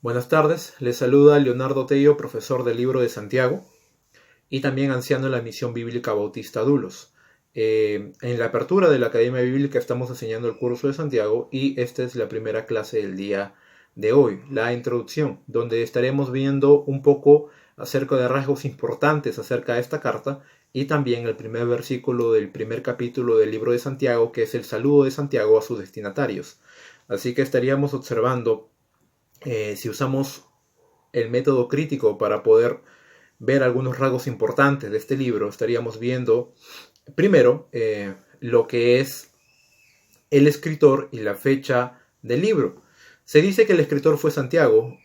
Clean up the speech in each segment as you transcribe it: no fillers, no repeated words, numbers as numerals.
Buenas tardes, les saluda Leonardo Tello, profesor del Libro de Santiago y también anciano en la Misión Bíblica Bautista Dulos. En la apertura de la Academia Bíblica estamos enseñando el curso de Santiago y esta es la primera clase del día de hoy, la introducción, donde estaremos viendo un poco acerca de rasgos importantes acerca de esta carta y también el primer versículo del primer capítulo del Libro de Santiago, que es el saludo de Santiago a sus destinatarios. Así que estaríamos observando si usamos el método crítico para poder ver algunos rasgos importantes de este libro, estaríamos viendo primero lo que es el escritor y la fecha del libro. Se dice que el escritor fue Santiago,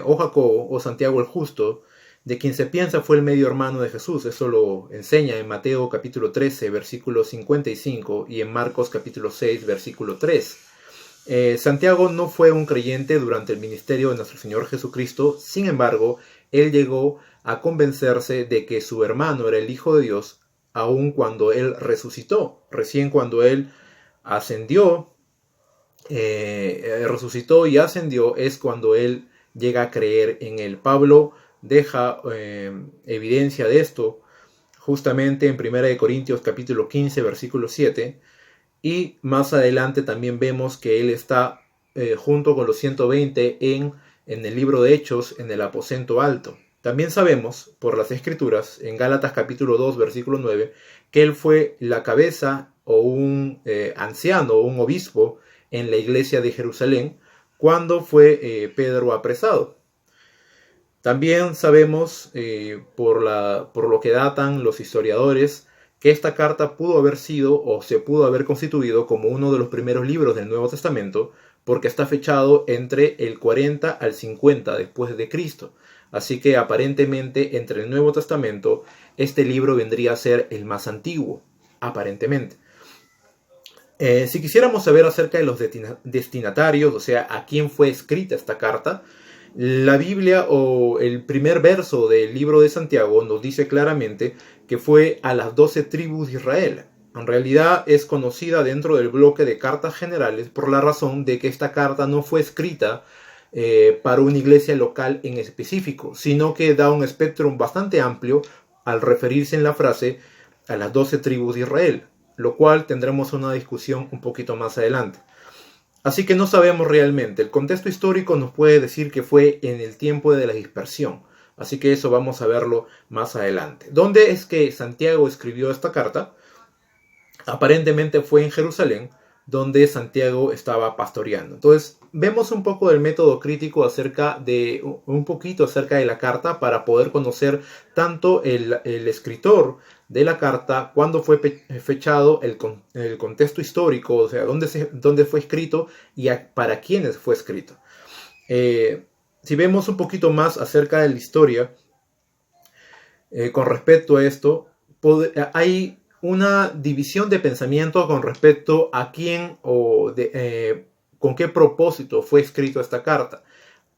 o Jacobo, o Santiago el Justo, de quien se piensa fue el medio hermano de Jesús. Eso lo enseña en Mateo capítulo 13, versículo 55, y en Marcos capítulo 6, versículo 3. Santiago no fue un creyente durante el ministerio de nuestro Señor Jesucristo. Sin embargo, él llegó a convencerse de que su hermano era el Hijo de Dios, aun cuando él resucitó. Recién cuando él resucitó y ascendió, es cuando él llega a creer en él. Pablo deja evidencia de esto justamente en 1 Corintios capítulo 15, versículo 7. Y más adelante también vemos que él está junto con los 120 en el libro de Hechos, en el aposento alto. También sabemos por las escrituras, en Gálatas capítulo 2, versículo 9, que él fue la cabeza o un anciano o un obispo en la iglesia de Jerusalén cuando fue Pedro apresado. También sabemos por lo que datan los historiadores que esta carta pudo haber sido o se pudo haber constituido como uno de los primeros libros del Nuevo Testamento porque está fechado entre el 40 al 50 después de Cristo. Así que aparentemente entre el Nuevo Testamento este libro vendría a ser el más antiguo, aparentemente. Si quisiéramos saber acerca de los destinatarios, o sea, a quién fue escrita esta carta, la Biblia o el primer verso del libro de Santiago nos dice claramente que fue a las 12 tribus de Israel. En realidad es conocida dentro del bloque de cartas generales por la razón de que esta carta no fue escrita para una iglesia local en específico, sino que da un espectro bastante amplio al referirse en la frase a las 12 tribus de Israel, lo cual tendremos una discusión un poquito más adelante. Así que no sabemos realmente. El contexto histórico nos puede decir que fue en el tiempo de la dispersión. Así que eso vamos a verlo más adelante. ¿Dónde es que Santiago escribió esta carta? Aparentemente fue en Jerusalén, donde Santiago estaba pastoreando. Entonces, vemos un poco del método crítico un poquito acerca de la carta para poder conocer tanto el escritor de la carta, cuándo fue fechado, el contexto histórico, o sea, dónde fue escrito y para quiénes fue escrito. Si vemos un poquito más acerca de la historia con respecto a esto, hay una división de pensamiento con respecto a quién con qué propósito fue escrito esta carta.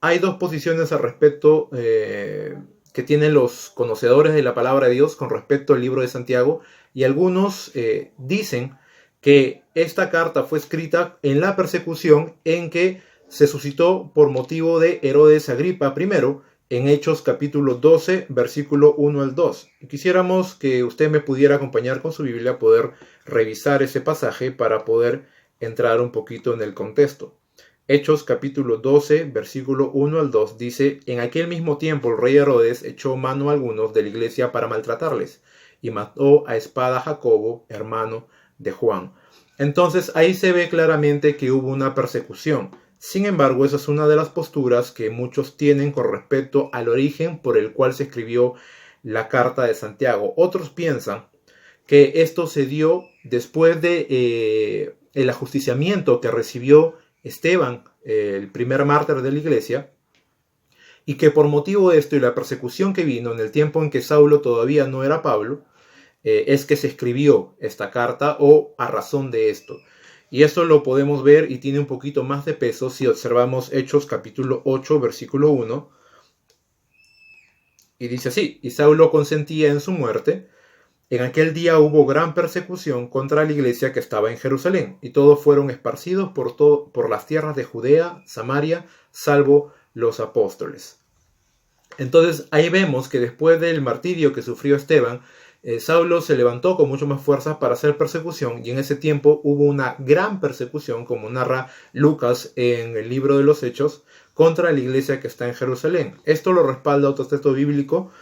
Hay dos posiciones al respecto que tienen los conocedores de la palabra de Dios con respecto al libro de Santiago, y algunos dicen que esta carta fue escrita en la persecución en que se suscitó por motivo de Herodes Agripa I, en Hechos capítulo 12, versículo 1 al 2. Quisiéramos que usted me pudiera acompañar con su Biblia, poder revisar ese pasaje para poder entrar un poquito en el contexto. Hechos capítulo 12, versículo 1 al 2 dice: En aquel mismo tiempo el rey Herodes echó mano a algunos de la iglesia para maltratarles, y mató a espada a Jacobo, hermano de Juan. Entonces ahí se ve claramente que hubo una persecución. Sin embargo, esa es una de las posturas que muchos tienen con respecto al origen por el cual se escribió la carta de Santiago. Otros piensan que esto se dio después de el ajusticiamiento que recibió Esteban, el primer mártir de la iglesia, y que por motivo de esto y la persecución que vino en el tiempo en que Saulo todavía no era Pablo, es que se escribió esta carta o a razón de esto. Y eso lo podemos ver y tiene un poquito más de peso si observamos Hechos capítulo 8, versículo 1. Y dice así: y Saulo consentía en su muerte. En aquel día hubo gran persecución contra la iglesia que estaba en Jerusalén, y todos fueron esparcidos por las tierras de Judea, Samaria, salvo los apóstoles. Entonces ahí vemos que después del martirio que sufrió Esteban, Saulo se levantó con mucho más fuerza para hacer persecución, y en ese tiempo hubo una gran persecución, como narra Lucas en el libro de los Hechos, contra la iglesia que está en Jerusalén. Esto lo respalda otro texto bíblico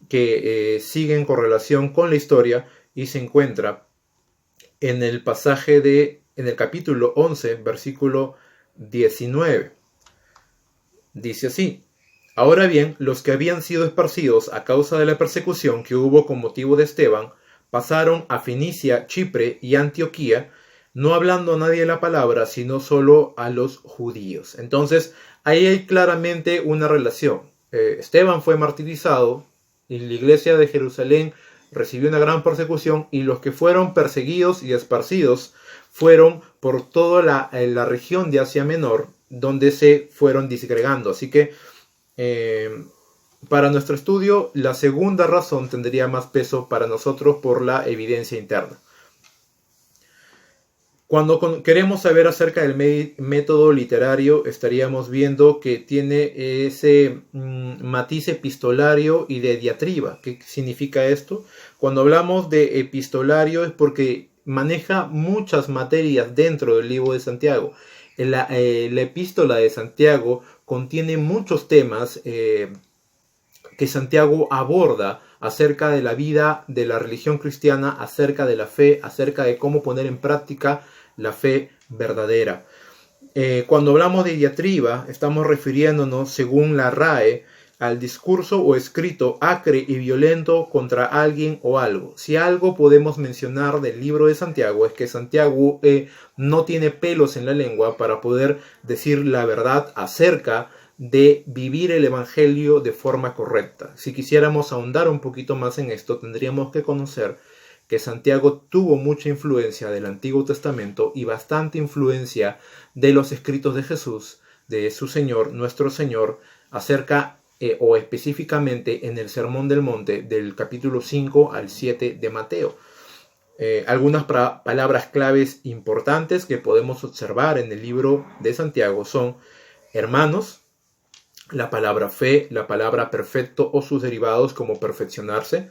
que sigue en correlación con la historia y se encuentra en el en el capítulo 11, versículo 19. Dice así: Ahora bien, los que habían sido esparcidos a causa de la persecución que hubo con motivo de Esteban, pasaron a Fenicia, Chipre y Antioquía, no hablando a nadie la palabra, sino solo a los judíos. Entonces, ahí hay claramente una relación. Esteban fue martirizado y la iglesia de Jerusalén recibió una gran persecución, y los que fueron perseguidos y esparcidos fueron por toda la región de Asia Menor, donde se fueron disgregando. Así que para nuestro estudio, la segunda razón tendría más peso para nosotros por la evidencia interna. Cuando queremos saber acerca del método literario, estaríamos viendo que tiene ese matiz epistolario y de diatriba. ¿Qué significa esto? Cuando hablamos de epistolario es porque maneja muchas materias dentro del libro de Santiago. La epístola de Santiago contiene muchos temas que Santiago aborda acerca de la vida de la religión cristiana, acerca de la fe, acerca de cómo poner en práctica la fe verdadera. Cuando hablamos de diatriba, estamos refiriéndonos, según la RAE, al discurso o escrito acre y violento contra alguien o algo. Si algo podemos mencionar del libro de Santiago es que Santiago no tiene pelos en la lengua para poder decir la verdad acerca de vivir el evangelio de forma correcta. Si quisiéramos ahondar un poquito más en esto, tendríamos que conocer que Santiago tuvo mucha influencia del Antiguo Testamento y bastante influencia de los escritos de Jesús, de su Señor, nuestro Señor, acerca o específicamente en el Sermón del Monte del capítulo 5 al 7 de Mateo. Algunas palabras claves importantes que podemos observar en el libro de Santiago son hermanos, la palabra fe, la palabra perfecto o sus derivados como perfeccionarse,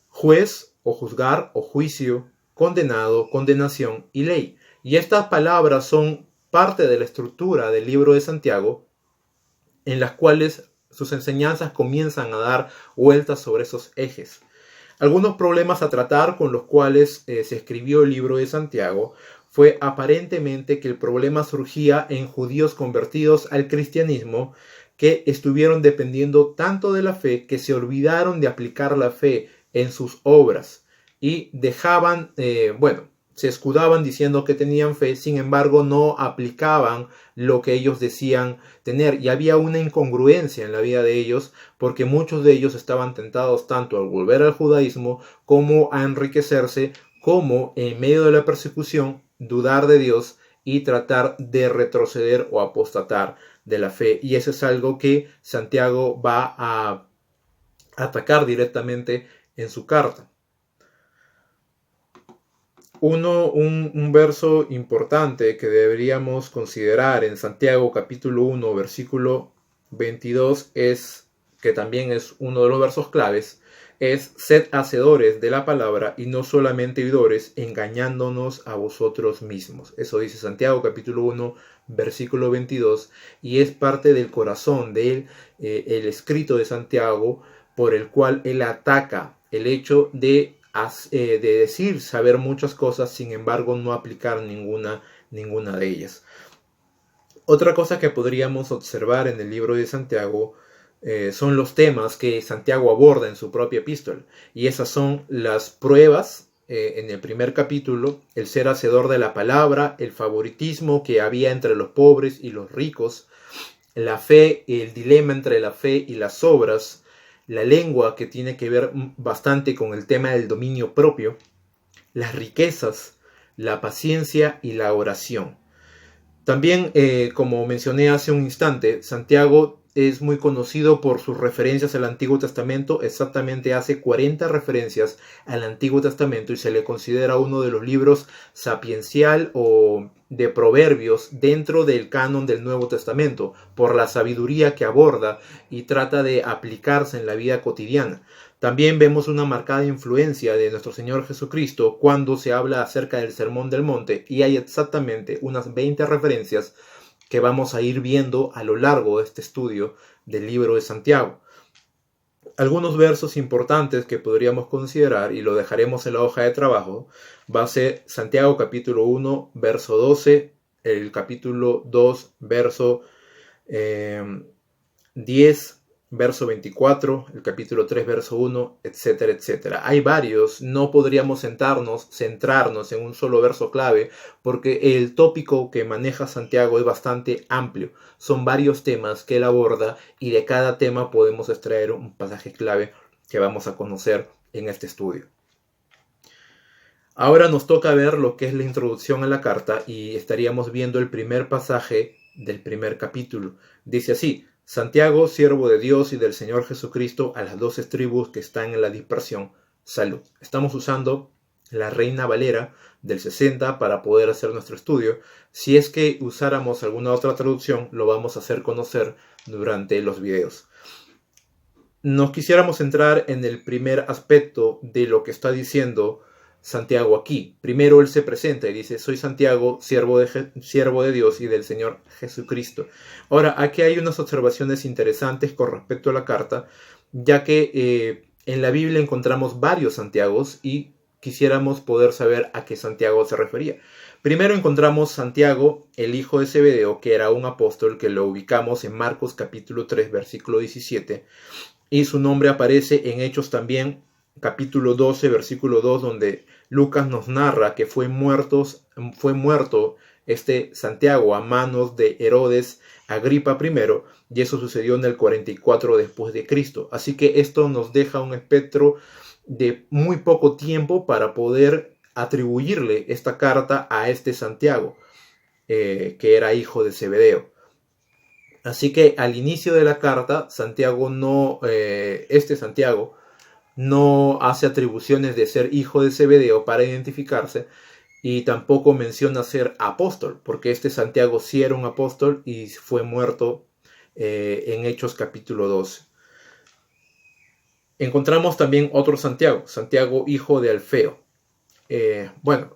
juez o juzgar o juicio, condenado, condenación y ley. Y estas palabras son parte de la estructura del libro de Santiago, en las cuales sus enseñanzas comienzan a dar vueltas sobre esos ejes. Algunos problemas a tratar con los cuales se escribió el libro de Santiago fue aparentemente que el problema surgía en judíos convertidos al cristianismo que estuvieron dependiendo tanto de la fe que se olvidaron de aplicar la fe en sus obras y dejaban, se escudaban diciendo que tenían fe, sin embargo no aplicaban lo que ellos decían tener, y había una incongruencia en la vida de ellos porque muchos de ellos estaban tentados tanto al volver al judaísmo como a enriquecerse, como en medio de la persecución dudar de Dios y tratar de retroceder o apostatar de la fe. Y eso es algo que Santiago va a atacar directamente en su carta. Un verso importante que deberíamos considerar en Santiago capítulo 1 versículo 22 que también es uno de los versos claves, es: sed hacedores de la palabra y no solamente oidores, engañándonos a vosotros mismos. Eso dice Santiago capítulo 1 versículo 22, y es parte del corazón de el escrito de Santiago, por el cual él ataca el hecho de decir saber muchas cosas, sin embargo no aplicar ninguna de ellas. Otra cosa que podríamos observar en el libro de Santiago son los temas que Santiago aborda en su propia epístola, y esas son las pruebas en el primer capítulo, el ser hacedor de la palabra, el favoritismo que había entre los pobres y los ricos, la fe, el dilema entre la fe y las obras, la lengua, que tiene que ver bastante con el tema del dominio propio, las riquezas, la paciencia y la oración. También, como mencioné hace un instante, Santiago es muy conocido por sus referencias al Antiguo Testamento. Exactamente hace 40 referencias al Antiguo Testamento y se le considera uno de los libros sapiencial o de proverbios dentro del canon del Nuevo Testamento, por la sabiduría que aborda y trata de aplicarse en la vida cotidiana. También vemos una marcada influencia de nuestro Señor Jesucristo cuando se habla acerca del Sermón del Monte, y hay exactamente unas 20 referencias que vamos a ir viendo a lo largo de este estudio del libro de Santiago. Algunos versos importantes que podríamos considerar, y lo dejaremos en la hoja de trabajo, va a ser Santiago capítulo 1, verso 12, el capítulo 2, verso 10, verso 24, el capítulo 3, verso 1, etcétera, etcétera. Hay varios, no podríamos centrarnos en un solo verso clave, porque el tópico que maneja Santiago es bastante amplio. Son varios temas que él aborda y de cada tema podemos extraer un pasaje clave que vamos a conocer en este estudio. Ahora nos toca ver lo que es la introducción a la carta y estaríamos viendo el primer pasaje del primer capítulo. Dice así: Santiago, siervo de Dios y del Señor Jesucristo, a las 12 tribus que están en la dispersión, salud. Estamos usando la Reina Valera del 60 para poder hacer nuestro estudio. Si es que usáramos alguna otra traducción, lo vamos a hacer conocer durante los videos. Nos quisiéramos centrar en el primer aspecto de lo que está diciendo Santiago aquí. Primero él se presenta y dice: soy Santiago, siervo de Dios y del Señor Jesucristo. Ahora, aquí hay unas observaciones interesantes con respecto a la carta, ya que en la Biblia encontramos varios Santiagos y quisiéramos poder saber a qué Santiago se refería. Primero encontramos Santiago, el hijo de Zebedeo, que era un apóstol, que lo ubicamos en Marcos capítulo 3, versículo 17, y su nombre aparece en Hechos también, capítulo 12, versículo 2, donde Lucas nos narra que fue muerto este Santiago a manos de Herodes Agripa I, y eso sucedió en el 44 después de Cristo. Así que esto nos deja un espectro de muy poco tiempo para poder atribuirle esta carta a este Santiago, que era hijo de Zebedeo. Así que al inicio de la carta, Santiago no hace atribuciones de ser hijo de Zebedeo para identificarse, y tampoco menciona ser apóstol, porque este Santiago sí era un apóstol y fue muerto en Hechos capítulo 12. Encontramos también otro Santiago, Santiago hijo de Alfeo.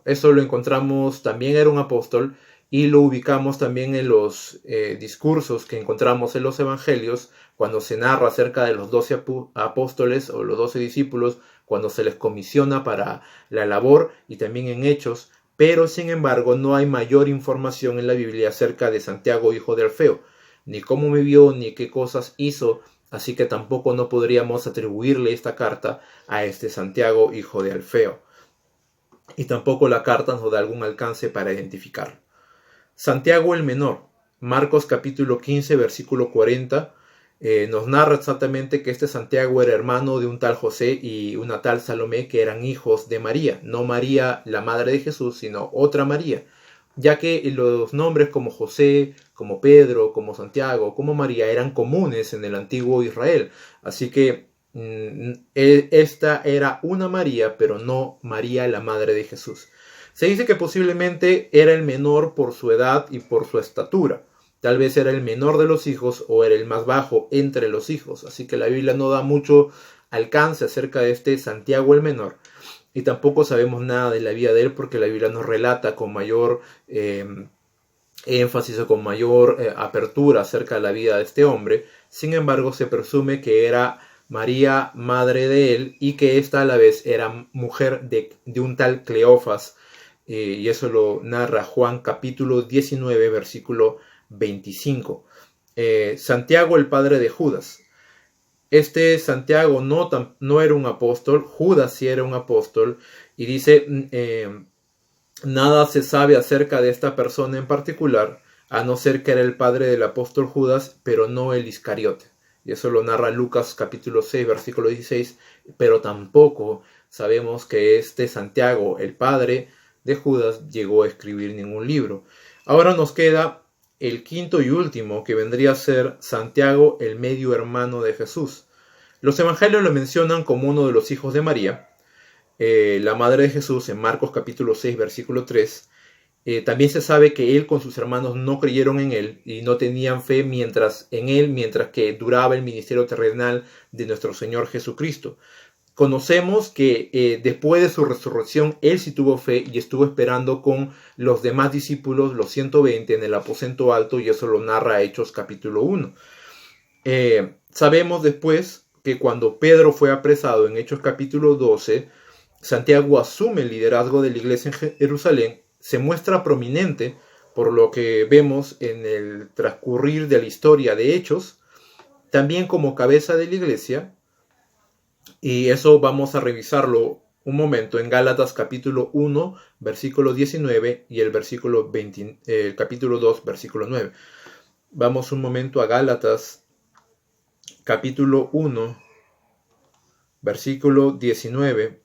Eso lo encontramos, también era un apóstol, y lo ubicamos también en los discursos que encontramos en los evangelios, cuando se narra acerca de los 12 apóstoles o los 12 discípulos, cuando se les comisiona para la labor, y también en Hechos. Pero sin embargo no hay mayor información en la Biblia acerca de Santiago hijo de Alfeo, ni cómo vivió ni qué cosas hizo, así que tampoco no podríamos atribuirle esta carta a este Santiago hijo de Alfeo, y tampoco la carta nos da algún alcance para identificarlo. Santiago el menor, Marcos capítulo 15 versículo 40, nos narra exactamente que este Santiago era hermano de un tal José y una tal Salomé, que eran hijos de María, no María la madre de Jesús, sino otra María, ya que los nombres como José, como Pedro, como Santiago, como María eran comunes en el antiguo Israel. Así que esta era una María, pero no María la madre de Jesús. Se dice que posiblemente era el menor por su edad y por su estatura. Tal vez era el menor de los hijos o era el más bajo entre los hijos. Así que la Biblia no da mucho alcance acerca de este Santiago el menor. Y tampoco sabemos nada de la vida de él, porque la Biblia nos relata con mayor énfasis o con mayor apertura acerca de la vida de este hombre. Sin embargo, se presume que era María, madre de él, y que ésta a la vez era mujer de un tal Cleofas. Y eso lo narra Juan capítulo 19, versículo 25. Santiago, el padre de Judas. Este Santiago no era un apóstol, Judas sí era un apóstol, y dice, nada se sabe acerca de esta persona en particular, a no ser que era el padre del apóstol Judas, pero no el Iscariote. Y eso lo narra Lucas capítulo 6, versículo 16, pero tampoco sabemos que este Santiago, el padre de Judas, llegó a escribir ningún libro. Ahora nos queda el quinto y último, que vendría a ser Santiago, el medio hermano de Jesús. Los evangelios lo mencionan como uno de los hijos de María, la madre de Jesús, en Marcos capítulo 6, versículo 3. También se sabe que él con sus hermanos no creyeron en él y no tenían fe mientras que duraba el ministerio terrenal de nuestro Señor Jesucristo. Conocemos que después de su resurrección, él sí tuvo fe y estuvo esperando con los demás discípulos, los 120, en el aposento alto, y eso lo narra Hechos capítulo 1. Sabemos después que cuando Pedro fue apresado en Hechos capítulo 12, Santiago asume el liderazgo de la iglesia en Jerusalén, se muestra prominente por lo que vemos en el transcurrir de la historia de Hechos, también como cabeza de la iglesia, y eso vamos a revisarlo un momento en Gálatas capítulo 1, versículo 19 y el capítulo 2, versículo 9. Vamos un momento a Gálatas capítulo 1, versículo 19,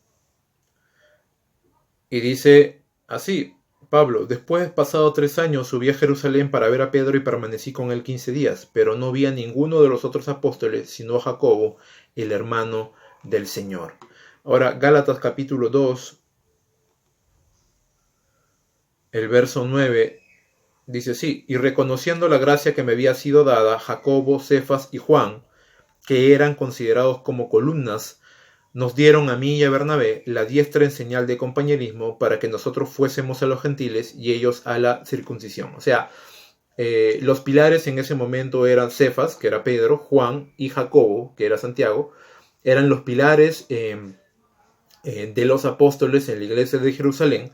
y dice así: Pablo, después pasado 3 años, subí a Jerusalén para ver a Pedro y permanecí con él 15 días, pero no vi a ninguno de los otros apóstoles, sino a Jacobo, el hermano del Señor. Ahora, Gálatas capítulo 2, el verso 9, dice así: y reconociendo la gracia que me había sido dada, Jacobo, Cefas y Juan, que eran considerados como columnas, nos dieron a mí y a Bernabé la diestra en señal de compañerismo para que nosotros fuésemos a los gentiles y ellos a la circuncisión. O sea, los pilares en ese momento eran Cefas, que era Pedro, Juan, y Jacobo, que era Santiago. Eran los pilares de los apóstoles en la iglesia de Jerusalén,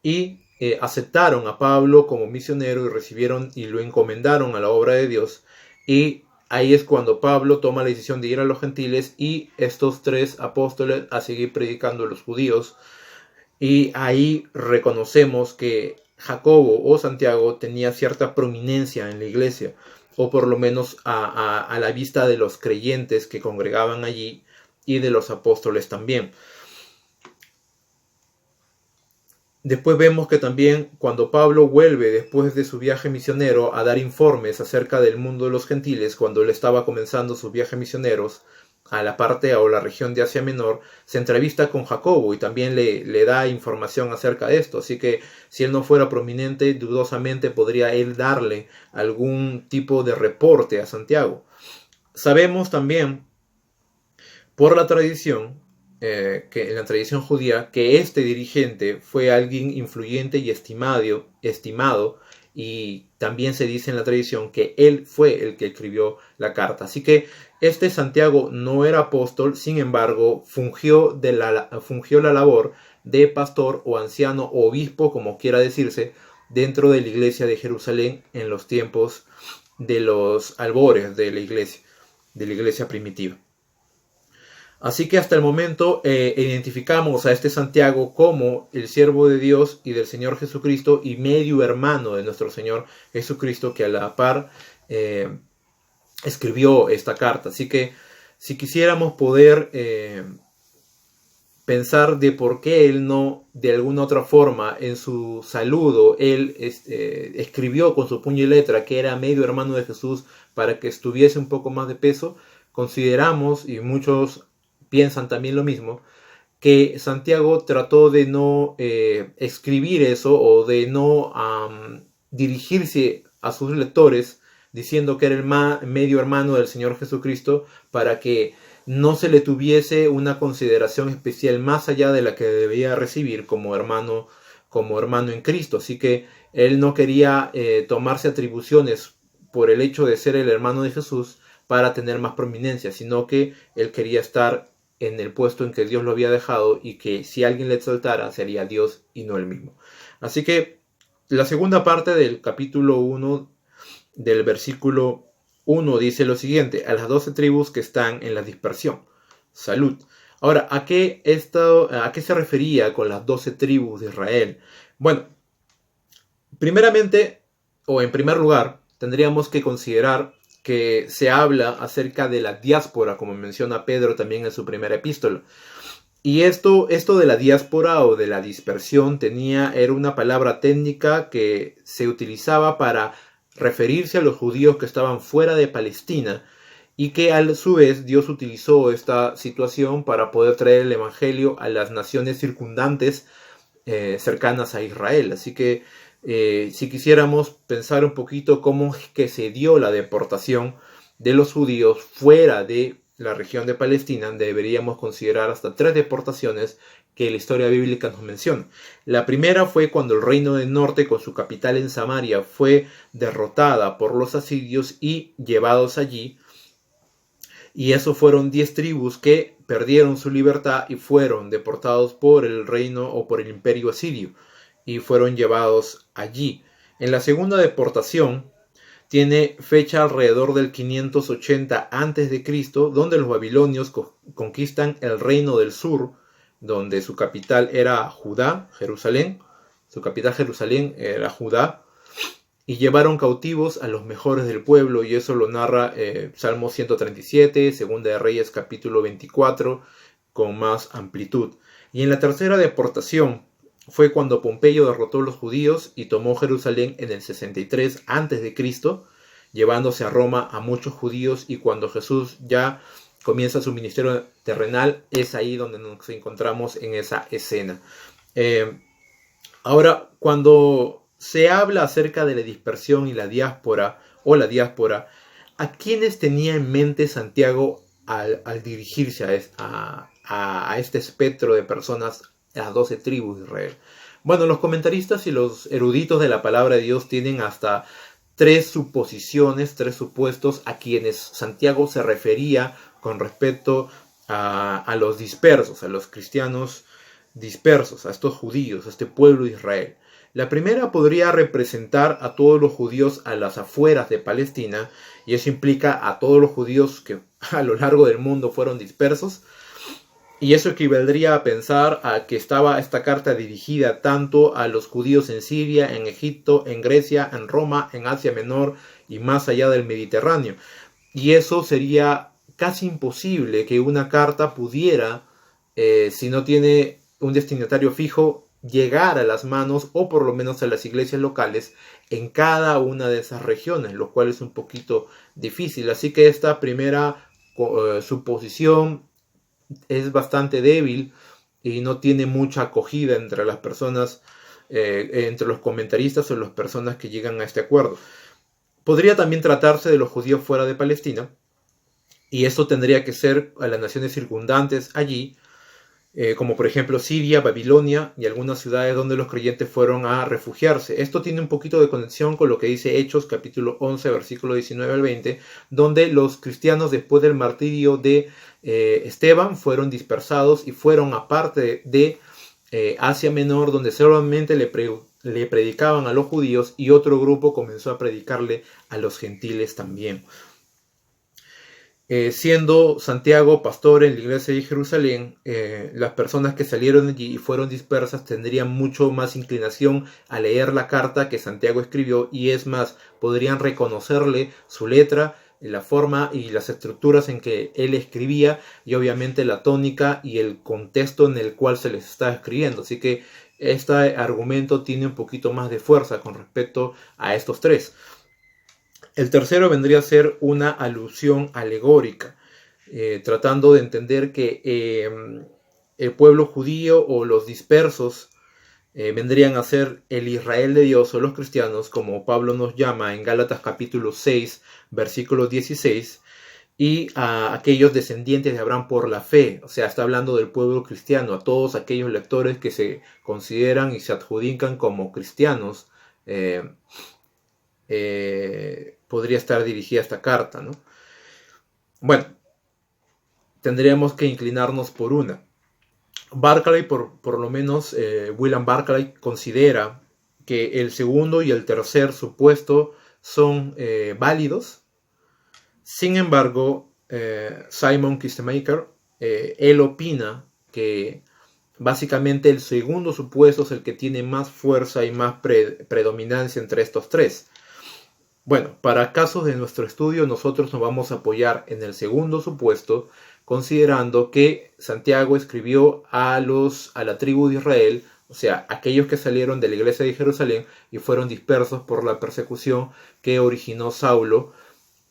y aceptaron a Pablo como misionero y recibieron y lo encomendaron a la obra de Dios. Y ahí es cuando Pablo toma la decisión de ir a los gentiles y estos 3 apóstoles a seguir predicando a los judíos. Y ahí reconocemos que Jacobo o Santiago tenía cierta prominencia en la iglesia, o por lo menos a la vista de los creyentes que congregaban allí y de los apóstoles también. Después vemos que también cuando Pablo vuelve después de su viaje misionero a dar informes acerca del mundo de los gentiles, cuando él estaba comenzando su viaje misioneros a la parte o la región de Asia Menor, se entrevista con Jacobo y también le da información acerca de esto. Así que si él no fuera prominente, dudosamente podría él darle algún tipo de reporte a Santiago. Sabemos también por la tradición, que en la tradición judía, que este dirigente fue alguien influyente y estimado, y también se dice en la tradición que él fue el que escribió la carta. Así que este Santiago no era apóstol, sin embargo, fungió la labor de pastor o anciano o obispo, como quiera decirse, dentro de la iglesia de Jerusalén en los tiempos de los albores de la iglesia primitiva. Así que hasta el momento identificamos a este Santiago como el siervo de Dios y del Señor Jesucristo y medio hermano de nuestro Señor Jesucristo, que a la par escribió esta carta. Así que si quisiéramos poder pensar de por qué él no, de alguna otra forma, en su saludo, él escribió con su puño y letra que era medio hermano de Jesús para que estuviese un poco más de peso, consideramos, y muchos piensan también lo mismo, que Santiago trató de no escribir eso o de no dirigirse a sus lectores diciendo que era el medio hermano del Señor Jesucristo, para que no se le tuviese una consideración especial más allá de la que debía recibir como hermano en Cristo. Así que él no quería tomarse atribuciones por el hecho de ser el hermano de Jesús para tener más prominencia, sino que él quería estar en el puesto en que Dios lo había dejado, y que si alguien le exaltara sería Dios y no él mismo. Así que la segunda parte del capítulo 1 del versículo 1 dice lo siguiente: a las 12 tribus que están en la dispersión, salud. Ahora, ¿a qué se refería con las 12 tribus de Israel? Bueno, primeramente, o en primer lugar, tendríamos que considerar que se habla acerca de la diáspora, como menciona Pedro también en su primera epístola. Y esto de la diáspora o de la dispersión era una palabra técnica que se utilizaba para referirse a los judíos que estaban fuera de Palestina, y que a su vez Dios utilizó esta situación para poder traer el evangelio a las naciones circundantes cercanas a Israel. Así que si quisiéramos pensar un poquito cómo es que se dio la deportación de los judíos fuera de la región de Palestina, deberíamos considerar hasta 3 deportaciones que la historia bíblica nos menciona. La primera fue cuando el reino del norte, con su capital en Samaria, fue derrotada por los asirios y llevados allí. Y eso fueron 10 tribus que perdieron su libertad y fueron deportados por el reino o por el imperio asirio y fueron llevados allí. En la segunda deportación tiene fecha alrededor del 580 a.C., donde los babilonios conquistan el reino del sur, donde su capital era Judá, Jerusalén. Su capital Jerusalén era Judá. Y llevaron cautivos a los mejores del pueblo, y eso lo narra Salmo 137, Segunda de Reyes capítulo 24, con más amplitud. Y en la tercera deportación fue cuando Pompeyo derrotó a los judíos y tomó Jerusalén en el 63 a.C., llevándose a Roma a muchos judíos, y cuando Jesús ya comienza su ministerio terrenal, es ahí donde nos encontramos en esa escena. Ahora, cuando se habla acerca de la dispersión y la diáspora, ¿a quiénes tenía en mente Santiago al dirigirse a este espectro de personas, a las 12 tribus de Israel? Bueno, los comentaristas y los eruditos de la palabra de Dios tienen hasta 3 suposiciones, 3 supuestos a quienes Santiago se refería con respecto a los dispersos, a los cristianos dispersos, a estos judíos, a este pueblo de Israel. La primera podría representar a todos los judíos a las afueras de Palestina, y eso implica a todos los judíos que a lo largo del mundo fueron dispersos, y eso equivaldría a pensar a que estaba esta carta dirigida tanto a los judíos en Siria, en Egipto, en Grecia, en Roma, en Asia Menor y más allá del Mediterráneo. Y eso sería casi imposible que una carta pudiera, si no tiene un destinatario fijo, llegar a las manos o por lo menos a las iglesias locales en cada una de esas regiones, lo cual es un poquito difícil. Así que esta primera suposición es bastante débil y no tiene mucha acogida entre las personas, entre los comentaristas o las personas que llegan a este acuerdo. Podría también tratarse de los judíos fuera de Palestina, y eso tendría que ser a las naciones circundantes allí, como por ejemplo Siria, Babilonia y algunas ciudades donde los creyentes fueron a refugiarse. Esto tiene un poquito de conexión con lo que dice Hechos capítulo 11 versículo 19 al 20, donde los cristianos después del martirio de Esteban fueron dispersados y fueron a parte de Asia Menor, donde solamente le predicaban a los judíos, y otro grupo comenzó a predicarle a los gentiles también. Siendo Santiago pastor en la iglesia de Jerusalén, las personas que salieron allí y fueron dispersas tendrían mucho más inclinación a leer la carta que Santiago escribió, y es más, podrían reconocerle su letra, la forma y las estructuras en que él escribía, y obviamente la tónica y el contexto en el cual se les está escribiendo. Así que este argumento tiene un poquito más de fuerza con respecto a estos 3. El tercero vendría a ser una alusión alegórica, tratando de entender que el pueblo judío o los dispersos vendrían a ser el Israel de Dios o los cristianos, como Pablo nos llama en Gálatas capítulo 6, versículo 16, y a aquellos descendientes de Abraham por la fe. O sea, está hablando del pueblo cristiano, a todos aquellos lectores que se consideran y se adjudican como cristianos. Podría estar dirigida esta carta, ¿no? Bueno, tendríamos que inclinarnos por una. Barclay, por lo menos William Barclay, considera que el segundo y el tercer supuesto son válidos. Sin embargo, Simon Kistemaker, él opina que básicamente el segundo supuesto es el que tiene más fuerza y más predominancia entre estos 3. Bueno, para casos de nuestro estudio nosotros nos vamos a apoyar en el segundo supuesto, considerando que Santiago escribió a la tribu de Israel o sea, aquellos que salieron de la iglesia de Jerusalén y fueron dispersos por la persecución que originó Saulo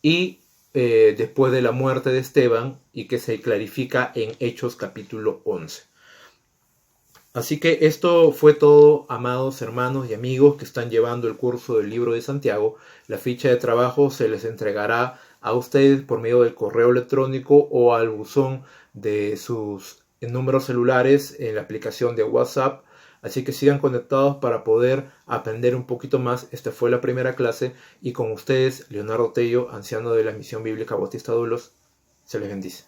y después de la muerte de Esteban, y que se clarifica en Hechos capítulo 11. Así que esto fue todo, amados hermanos y amigos que están llevando el curso del libro de Santiago. La ficha de trabajo se les entregará a ustedes por medio del correo electrónico o al buzón de sus números celulares en la aplicación de WhatsApp. Así que sigan conectados para poder aprender un poquito más. Esta fue la primera clase y con ustedes, Leonardo Tello, anciano de la Misión Bíblica Bautista Doulos. Se les bendice.